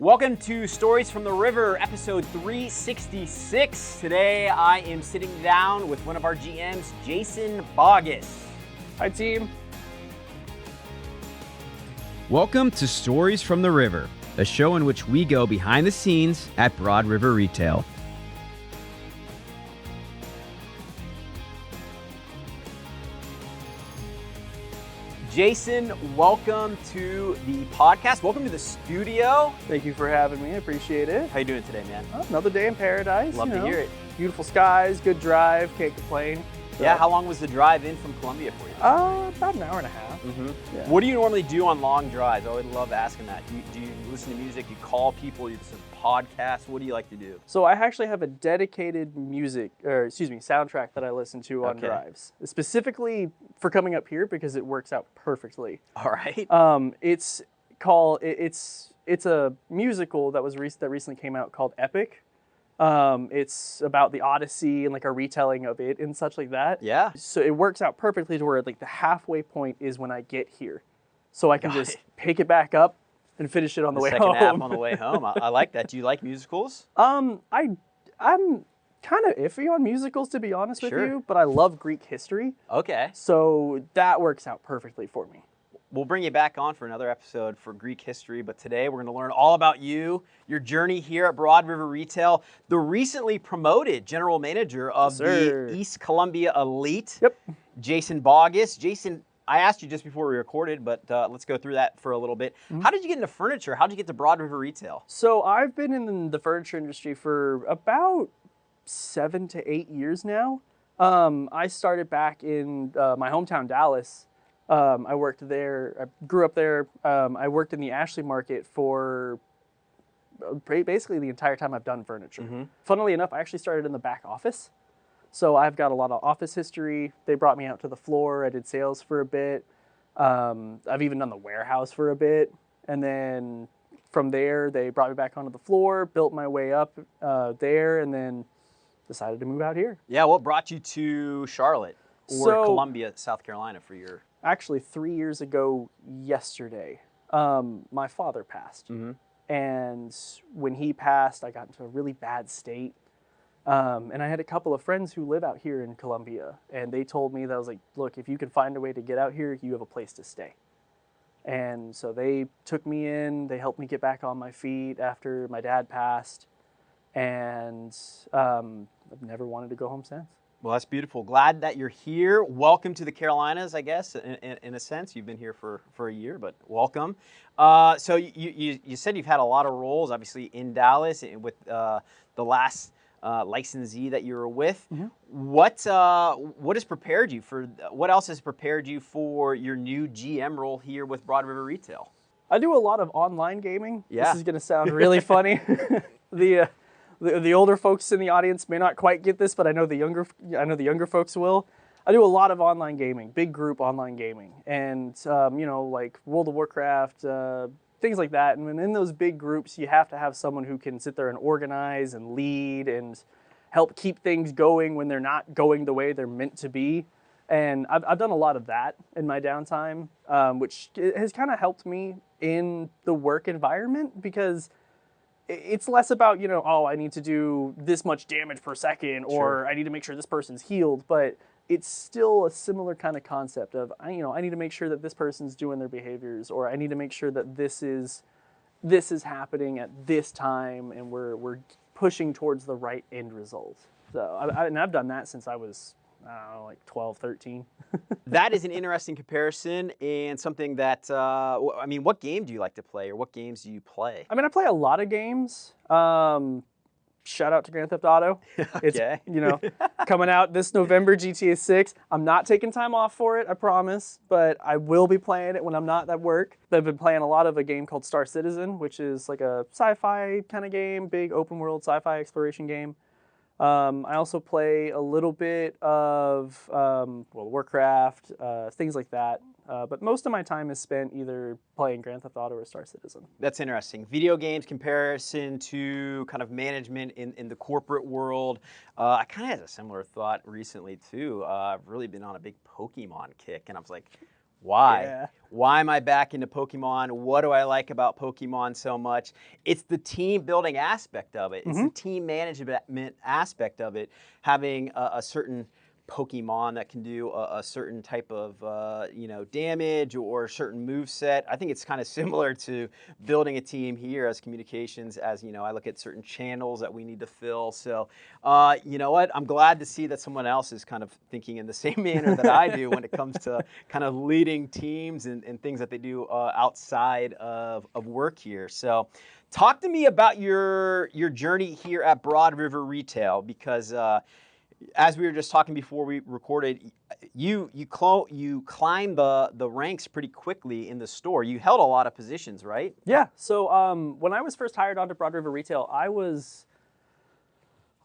Welcome to Stories from the River, episode 366. Today I am sitting down with one of our GMs, Jason Baugus. Hi, team. Welcome to Stories from the River, a show in which we go behind the scenes at Broad River Retail. Jason, welcome to the podcast. Welcome to the studio. Thank you for having me. I appreciate it. How you doing today, man? Oh, another day in paradise. Love to hear it. Beautiful skies, good drive, can't complain. Yeah, how long was the drive in from Columbia for you? About an hour and a half. Yeah. What do you normally do on long drives? I always love asking that. Do you listen to music? You call people? You listen to podcasts? What do you like to do? So I actually have a dedicated soundtrack that I listen to on drives, specifically for coming up here because it works out perfectly. All right. It's a musical that recently came out called Epic. It's about the Odyssey and like a retelling of it and such like that. Yeah. So it works out perfectly to where like the halfway point is when I get here. So I can just pick it back up and finish it on the way home. Second half on the way home. I like that. Do you like musicals? I'm kind of iffy on musicals, to be honest with you, but I love Greek history. Okay. So that works out perfectly for me. We'll bring you back on for another episode for Greek history, but today we're going to learn all about you, your journey here at Broad River Retail, the recently promoted general manager of the East Columbia Elite, Jason Baugus. Jason, I asked you just before we recorded, but let's go through that for a little bit. How did you get into furniture? How did you get to Broad River Retail? So I've been in the furniture industry for about 7 to 8 years now. I started back in my hometown, Dallas. I worked there. I grew up there. I worked in the Ashley market for basically the entire time I've done furniture. Funnily enough, I actually started in the back office. So I've got a lot of office history. They brought me out to the floor. I did sales for a bit. I've even done the warehouse for a bit. And then from there, they brought me back onto the floor, built my way up there, and then decided to move out here. Yeah, what brought you to Charlotte or Columbia, South Carolina for your... Actually, 3 years ago yesterday, my father passed. And when he passed, I got into a really bad state. And I had a couple of friends who live out here in Columbia, and they told me that I was like, look, if you can find a way to get out here, you have a place to stay. And so they took me in, they helped me get back on my feet after my dad passed, and I've never wanted to go home since. Well, that's beautiful. Glad that you're here. Welcome to the Carolinas, I guess, in a sense. You've been here for a year, but welcome. So you said you've had a lot of roles, obviously, in Dallas with the last licensee that you were with. What has prepared you for? What else has prepared you for your new GM role here with Broad River Retail? I do a lot of online gaming. Yeah. This is going to sound really funny. The older folks in the audience may not quite get this, but I know the younger folks will. I do a lot of online gaming, big group online gaming, and like World of Warcraft, things like that. And in those big groups, you have to have someone who can sit there and organize and lead and help keep things going when they're not going the way they're meant to be. And I've done a lot of that in my downtime, which has kind of helped me in the work environment because it's less about, I need to do this much damage per second, or I need to make sure this person's healed, but it's still a similar kind of concept of, I need to make sure that this person's doing their behaviors, or I need to make sure that this is happening at this time, and we're pushing towards the right end result. So I've done that since I was, like 12, 13. That is an interesting comparison and something that, what game do you like to play, or what games do you play? I play a lot of games. Shout out to Grand Theft Auto. It's, coming out this November, GTA 6. I'm not taking time off for it, I promise, but I will be playing it when I'm not at work. I've been playing a lot of a game called Star Citizen, which is like a sci-fi kind of game, big open world sci-fi exploration game. I also play a little bit of World of Warcraft, things like that. But most of my time is spent either playing Grand Theft Auto or Star Citizen. That's interesting. Video games comparison to kind of management in the corporate world. I kind of had a similar thought recently too. I've really been on a big Pokemon kick, and I was like, Why? Yeah. Why am I back into Pokemon? What do I like about Pokemon so much? It's the team building aspect of it. It's the team management aspect of it. Having a certain Pokemon that can do a certain type of damage or a certain move set. I think it's kind of similar to building a team here as communications. As I look at certain channels that we need to fill. So you know what? I'm glad to see that someone else is kind of thinking in the same manner that I do when it comes to kind of leading teams and things that they do outside of work here. So talk to me about your journey here at Broad River Retail, because as we were just talking before we recorded, you climbed the ranks pretty quickly in the store. You held a lot of positions, right? Yeah. So when I was first hired onto Broad River Retail,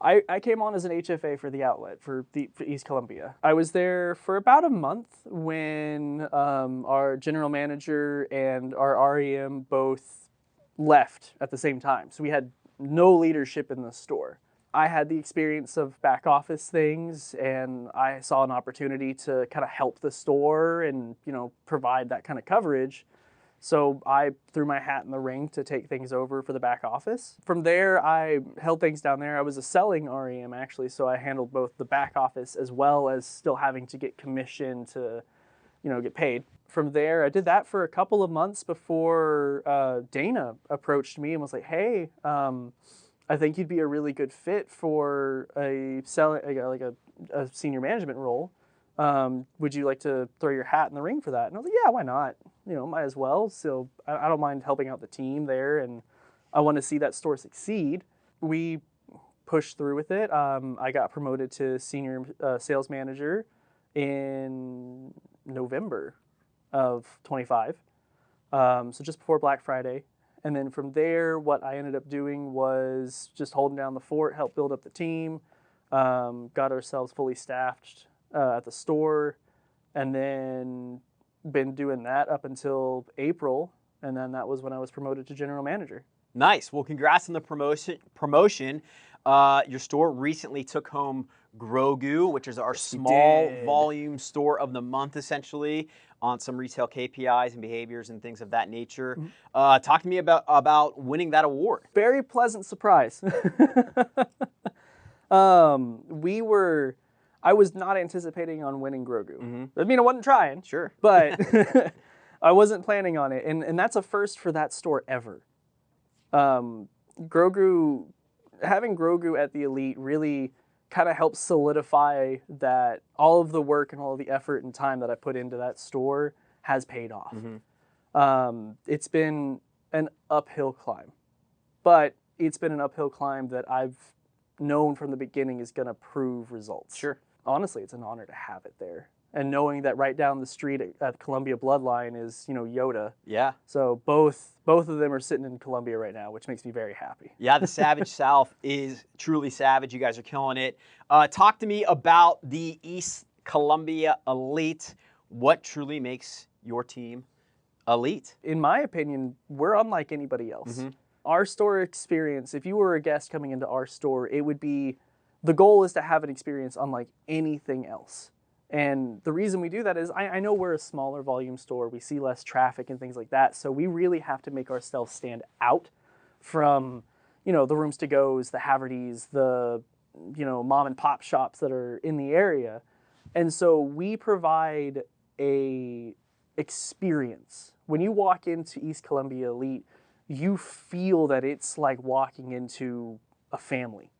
I came on as an HFA for the outlet for East Columbia. I was there for about a month when our general manager and our REM both left at the same time. So we had no leadership in the store. I had the experience of back office things, and I saw an opportunity to kind of help the store and provide that kind of coverage. So I threw my hat in the ring to take things over for the back office. From there, I held things down there. I was a selling REM actually, so I handled both the back office as well as still having to get commission to, get paid. From there, I did that for a couple of months before Dana approached me and was like, "Hey, I think you'd be a really good fit for a senior management role. Would you like to throw your hat in the ring for that?" And I was like, "Yeah, why not? Might as well." So I don't mind helping out the team there, and I want to see that store succeed. We pushed through with it. I got promoted to senior sales manager in November of 25, so just before Black Friday. And then from there, what I ended up doing was just holding down the fort, help build up the team, got ourselves fully staffed at the store, and then been doing that up until April. And then that was when I was promoted to general manager. Nice. Well, congrats on the promotion. Your store recently took home Grogu, which is our small volume store of the month, essentially, on some retail KPIs and behaviors and things of that nature. Talk to me about winning that award. Very pleasant surprise. I was not anticipating on winning Grogu. I mean, I wasn't trying. Sure. But I wasn't planning on it. And that's a first for that store ever. Having Grogu at the Elite really kind of helps solidify that all of the work and all of the effort and time that I put into that store has paid off. It's been an uphill climb, but it's been an uphill climb that I've known from the beginning is going to prove results. Sure. Honestly, it's an honor to have it there. And knowing that right down the street at Columbia Bloodline is, Yoda. Yeah. So both of them are sitting in Columbia right now, which makes me very happy. Yeah, the Savage South is truly savage. You guys are killing it. Talk to me about the East Columbia Elite. What truly makes your team elite? In my opinion, we're unlike anybody else. Our store experience, if you were a guest coming into our store, the goal is to have an experience unlike anything else. And the reason we do that is I know we're a smaller volume store. We see less traffic and things like that. So we really have to make ourselves stand out from, the Rooms to Go's, the Havertys, the, mom and pop shops that are in the area. And so we provide a experience. When you walk into East Columbia Elite, you feel that it's like walking into a family.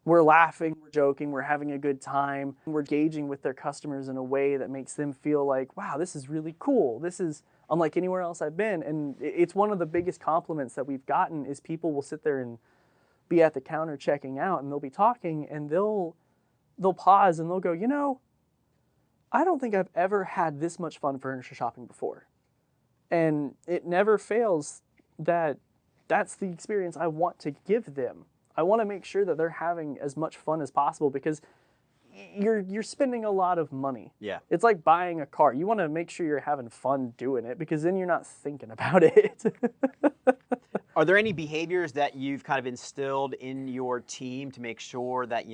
We're laughing, we're joking, we're having a good time. We're engaging with their customers in a way that makes them feel like, wow, this is really cool. This is unlike anywhere else I've been. And it's one of the biggest compliments that we've gotten is people will sit there and be at the counter checking out, and they'll be talking, and they'll pause and they'll go, I don't think I've ever had this much fun furniture shopping before. And it never fails that that's the experience I want to give them. I want to make sure that they're having as much fun as possible because you're spending a lot of money. Yeah. It's like buying a car. You want to make sure you're having fun doing it because then you're not thinking about it. Are there any behaviors that you've kind of instilled in your team to make sure that,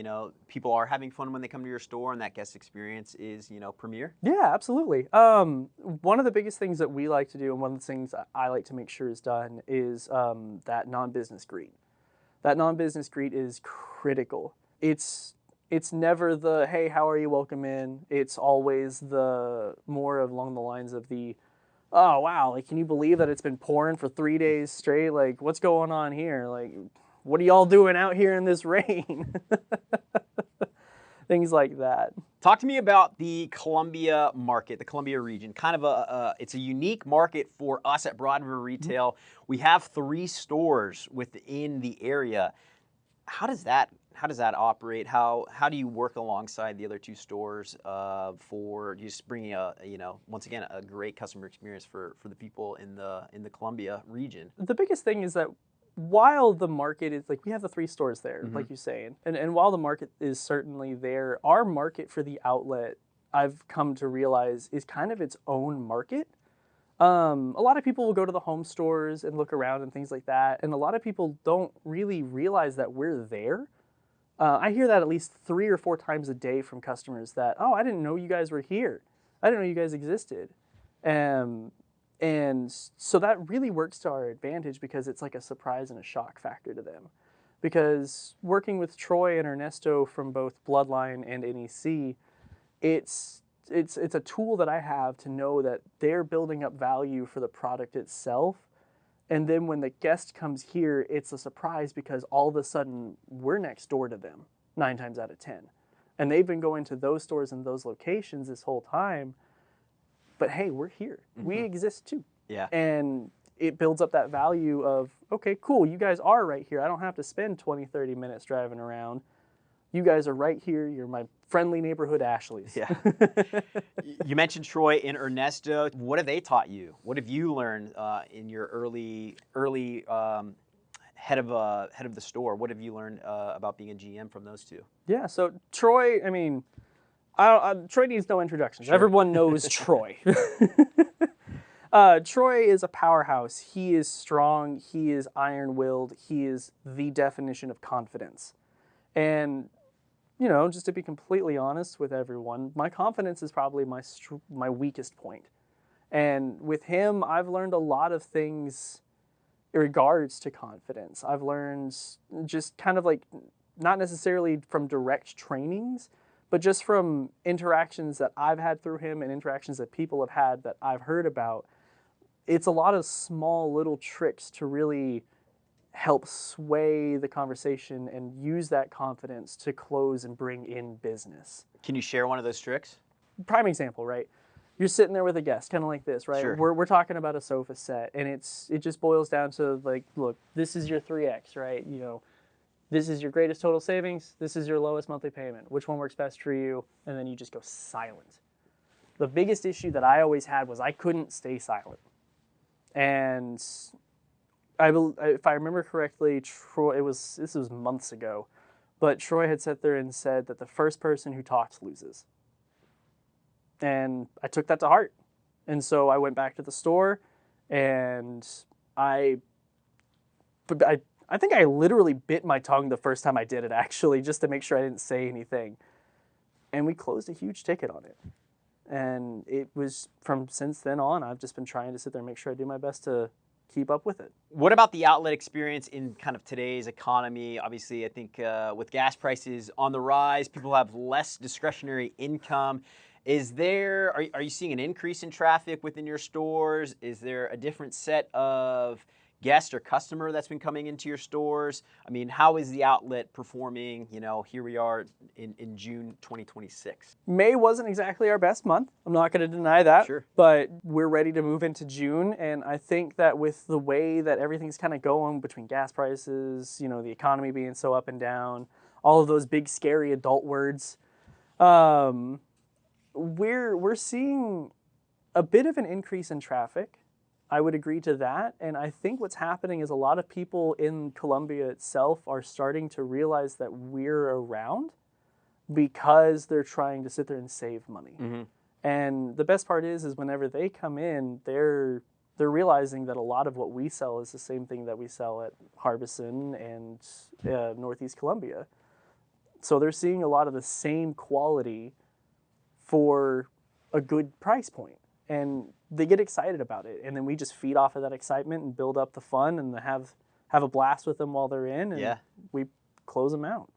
people are having fun when they come to your store and that guest experience is, premier? Yeah, absolutely. One of the biggest things that we like to do, and one of the things that I like to make sure is done, is that non-business greet. That non-business greet is critical. It's never the, hey, how are you, welcome in. It's always the more along the lines of the, oh, wow, like, can you believe that it's been pouring for 3 days straight? Like, what's going on here? Like, what are y'all doing out here in this rain? Things like that. Talk to me about the Columbia market, the Columbia region. Kind of it's a unique market for us at Broad River Retail. We have 3 stores within the area. How does that operate? How do you work alongside the other 2 stores for just bringing once again a great customer experience for the people in the Columbia region? The biggest thing is that while the market is, like, we have the 3 stores there, like you're saying, and while the market is certainly there, our market for the outlet, I've come to realize, is kind of its own market. A lot of people will go to the home stores and look around and things like that, and a lot of people don't really realize that we're there. I hear that at least 3 or 4 times a day from customers that, oh, I didn't know you guys were here. I didn't know you guys existed. And so that really works to our advantage because it's like a surprise and a shock factor to them. Because working with Troy and Ernesto from both Bloodline and NEC, it's a tool that I have to know that they're building up value for the product itself. And then when the guest comes here, it's a surprise because all of a sudden we're next door to them 9 times out of 10. And they've been going to those stores and those locations this whole time. But hey, we're here. We exist too. Yeah. And it builds up that value of, okay, cool, you guys are right here. I don't have to spend 20, 30 minutes driving around. You guys are right here. You're my friendly neighborhood Ashleys. Yeah. You mentioned Troy and Ernesto. What have they taught you? What have you learned in your early head of the store? What have you learned about being a GM from those 2? Yeah, so Troy, I mean, Troy needs no introductions. Sure. Everyone knows Troy. Troy is a powerhouse. He is strong. He is iron-willed. He is the definition of confidence. And, just to be completely honest with everyone, my confidence is probably my weakest point. And with him, I've learned a lot of things in regards to confidence. I've learned just kind of like, not necessarily from direct trainings, but just from interactions that I've had through him and interactions that people have had that I've heard about. It's a lot of small little tricks to really help sway the conversation and use that confidence to close and bring in business. Can you share one of those tricks? Prime example, right? You're sitting there with a guest, kind of like this, right? Sure. We're talking about a sofa set, and it just boils down to, like, look, this is your 3X, right? This is your greatest total savings. This is your lowest monthly payment. Which one works best for you? And then you just go silent. The biggest issue that I always had was I couldn't stay silent. And if I remember correctly, Troy, this was months ago, but Troy had sat there and said that the first person who talks loses. And I took that to heart. And so I went back to the store, and I think I literally bit my tongue the first time I did it, actually, just to make sure I didn't say anything. And we closed a huge ticket on it. And it was since then on, I've just been trying to sit there and make sure I do my best to keep up with it. What about the outlet experience in kind of today's economy? Obviously, I think with gas prices on the rise, people have less discretionary income. Are you seeing an increase in traffic within your stores? Is there a different set of guest or customer that's been coming into your stores? I mean, how is the outlet performing? Here we are in June 2026. May wasn't exactly our best month. I'm not going to deny that. Sure. But we're ready to move into June. And I think that with the way that everything's kind of going between gas prices, the economy being so up and down, all of those big, scary adult words, we're seeing a bit of an increase in traffic. I would agree to that. And I think what's happening is a lot of people in Columbia itself are starting to realize that we're around because they're trying to sit there and save money. Mm-hmm. And the best part is whenever they come in, they're they're realizing that a lot of what we sell is the same thing that we sell at Harbison and Northeast Columbia. So they're seeing a lot of the same quality for a good price point, and they get excited about it. And then we just feed off of that excitement and build up the fun and have a blast with them while they're in, and we close them out.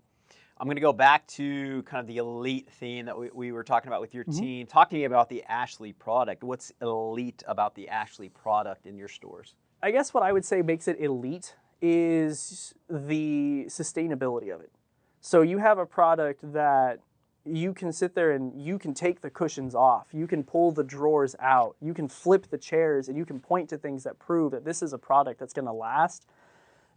I'm going to go back to kind of the elite theme that we were talking about with your team. Talk to me about the Ashley product. What's elite about the Ashley product in your stores? I guess what I would say makes it elite is the sustainability of it. So you have a product that you can sit there and you can take the cushions off. You can pull the drawers out. You can flip the chairs, and you can point to things that prove that this is a product that's going to last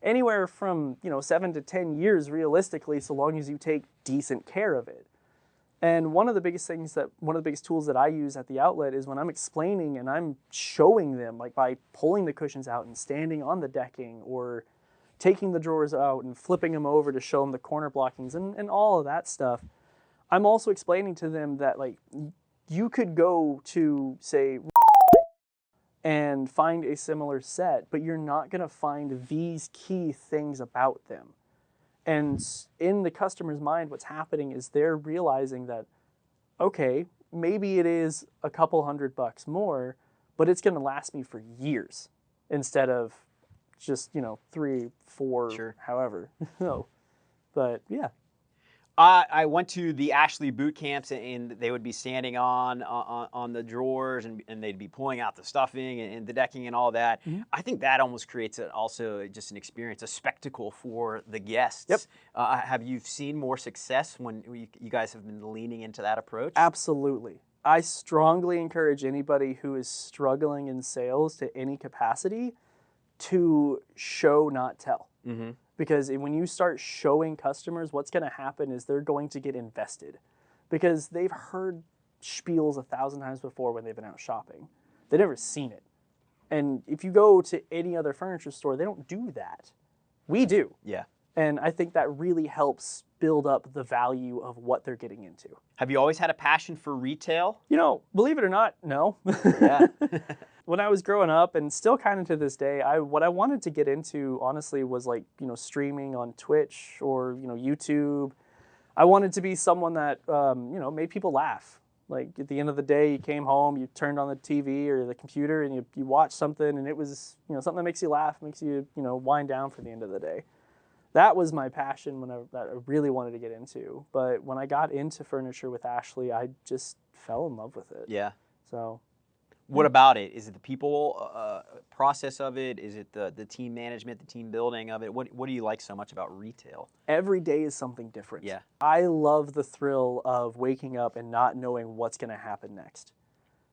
anywhere from 7 to 10 years realistically, so long as you take decent care of it. And one of the biggest tools that I use at the outlet is when I'm explaining and I'm showing them, like by pulling the cushions out and standing on the decking, or taking the drawers out and flipping them over to show them the corner blockings and all of that stuff. I'm also explaining to them that, like, you could go to, say, and find a similar set, but you're not going to find these key things about them. And in the customer's mind, what's happening is they're realizing that, okay, maybe it is a couple $100 more, but it's going to last me for years instead of just, 3, 4, however. No. But yeah. I went to the Ashley boot camps, and they would be standing on the drawers, and they'd be pulling out the stuffing and the decking and all that. Mm-hmm. I think that almost creates also just an experience, a spectacle for the guests. Yep. Have you seen more success when you guys have been leaning into that approach? Absolutely. I strongly encourage anybody who is struggling in sales to any capacity to show, not tell. Mm-hmm. Because when you start showing customers, what's going to happen is they're going to get invested, because they've heard spiels 1,000 times before when they've been out shopping. They've never seen it. And if you go to any other furniture store, they don't do that. We do. Yeah. And I think that really helps build up the value of what they're getting into. Have you always had a passion for retail? Believe it or not, no. Yeah. When I was growing up, and still kind of to this day, what I wanted to get into, honestly, was like, streaming on Twitch or, YouTube. I wanted to be someone that, made people laugh. Like, at the end of the day, you came home, you turned on the TV or the computer, and you watched something, and it was, something that makes you laugh, makes you, wind down for the end of the day. That was my passion that I really wanted to get into. But when I got into furniture with Ashley, I just fell in love with it. Yeah. So. What about it? Is it the people process of it? Is it the team management, the team building of it? What do you like so much about retail? Every day is something different. Yeah. I love the thrill of waking up and not knowing what's going to happen next.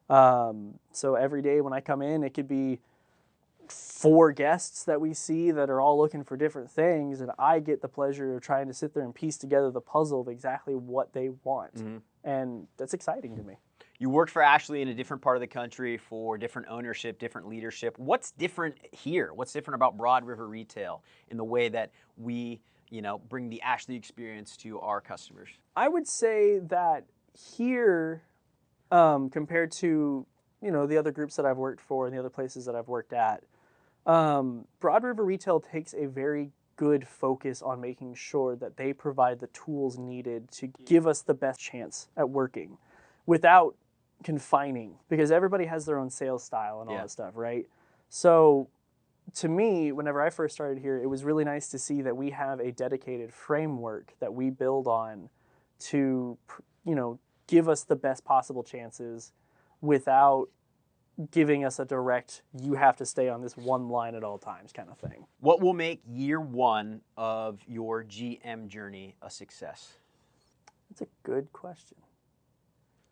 So every day when I come in, it could be 4 guests that we see that are all looking for different things, and I get the pleasure of trying to sit there and piece together the puzzle of exactly what they want. Mm-hmm. And that's exciting to me. You worked for Ashley in a different part of the country for different ownership, different leadership. What's different here? What's different about Broad River Retail in the way that we, bring the Ashley experience to our customers? I would say that here, compared to, the other groups that I've worked for and the other places that I've worked at, Broad River Retail takes a very good focus on making sure that they provide the tools needed to give us the best chance at working without confining, because everybody has their own sales style and all that stuff, right? So to me, whenever I first started here, it was really nice to see that we have a dedicated framework that we build on to, give us the best possible chances without giving us a direct, you have to stay on this one line at all times kind of thing. What will make year 1 of your GM journey a success? That's a good question.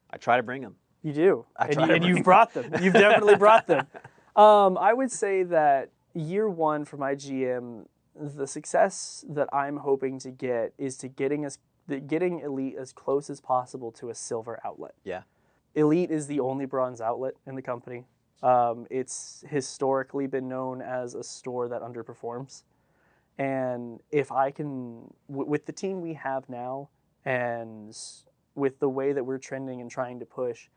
I try to bring them. You do. And you've brought them. You've definitely brought them. I would say that year 1 for my GM, the success that I'm hoping to get is to getting Elite as close as possible to a silver outlet. Yeah. Elite is the only bronze outlet in the company. It's historically been known as a store that underperforms. And if I can, with the team we have now, and with the way that we're trending and trying to push,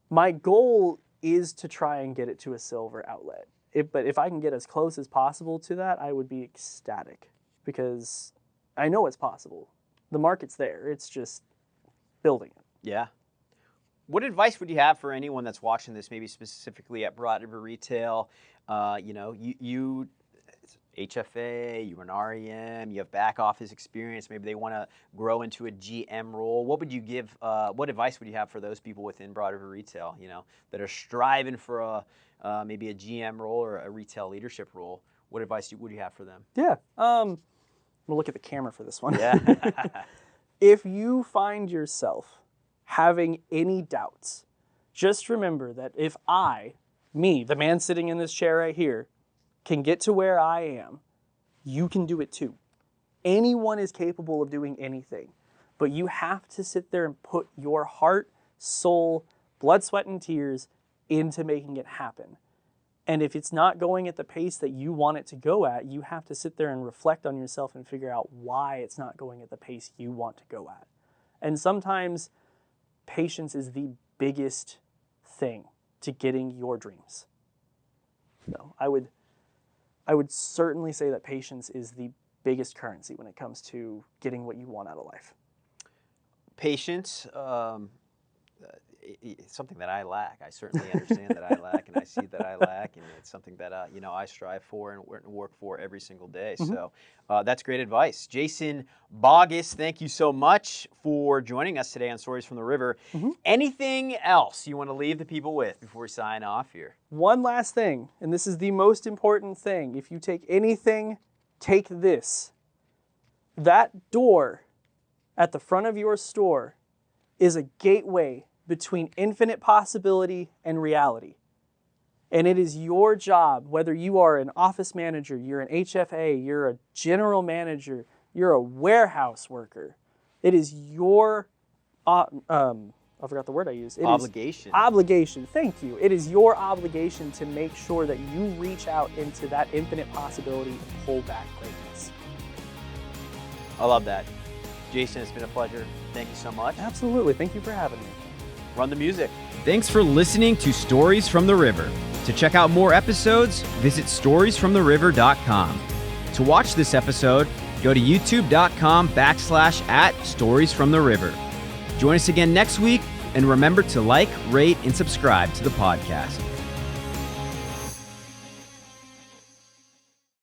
my goal is to try and get it to a silver outlet. But if I can get as close as possible to that, I would be ecstatic because I know it's possible. The market's there. It's just building it. Yeah. What advice would you have for anyone that's watching this, maybe specifically at Broad River Retail? You HFA, you're an REM, you have back office experience, maybe they want to grow into a GM role. What would you give, what advice would you have for those people within Broad River Retail, that are striving for maybe a GM role or a retail leadership role? What advice would you have for them? Yeah. We'll look at the camera for this one. Yeah. If you find yourself having any doubts, just remember that if me, the man sitting in this chair right here, can get to where I am, you can do it too. Anyone is capable of doing anything, but you have to sit there and put your heart, soul, blood, sweat, and tears into making it happen. And if it's not going at the pace that you want it to go at, you have to sit there and reflect on yourself and figure out why it's not going at the pace you want to go at. And sometimes patience is the biggest thing to getting your dreams. So I would certainly say that patience is the biggest currency when it comes to getting what you want out of life. Patience, it's something that I lack. I certainly understand that I lack, and I see that I lack, and it's something that I strive for and work for every single day. Mm-hmm. So that's great advice. Jason Baugus, thank you so much for joining us today on Stories from the River. Mm-hmm. Anything else you want to leave the people with before we sign off here? One last thing, and this is the most important thing. If you take anything, take this. That door at the front of your store is a gateway between infinite possibility and reality. And it is your job, whether you are an office manager, you're an HFA, you're a general manager, you're a warehouse worker. It is your, I forgot the word I used. Obligation, thank you. It is your obligation to make sure that you reach out into that infinite possibility and pull back greatness. I love that. Jason, it's been a pleasure. Thank you so much. Absolutely, thank you for having me. Run the music. Thanks for listening to Stories from the River. To check out more episodes, visit storiesfromtheriver.com. To watch this episode, go to youtube.com/@storiesfromtheriver. Join us again next week, and remember to like, rate, and subscribe to the podcast.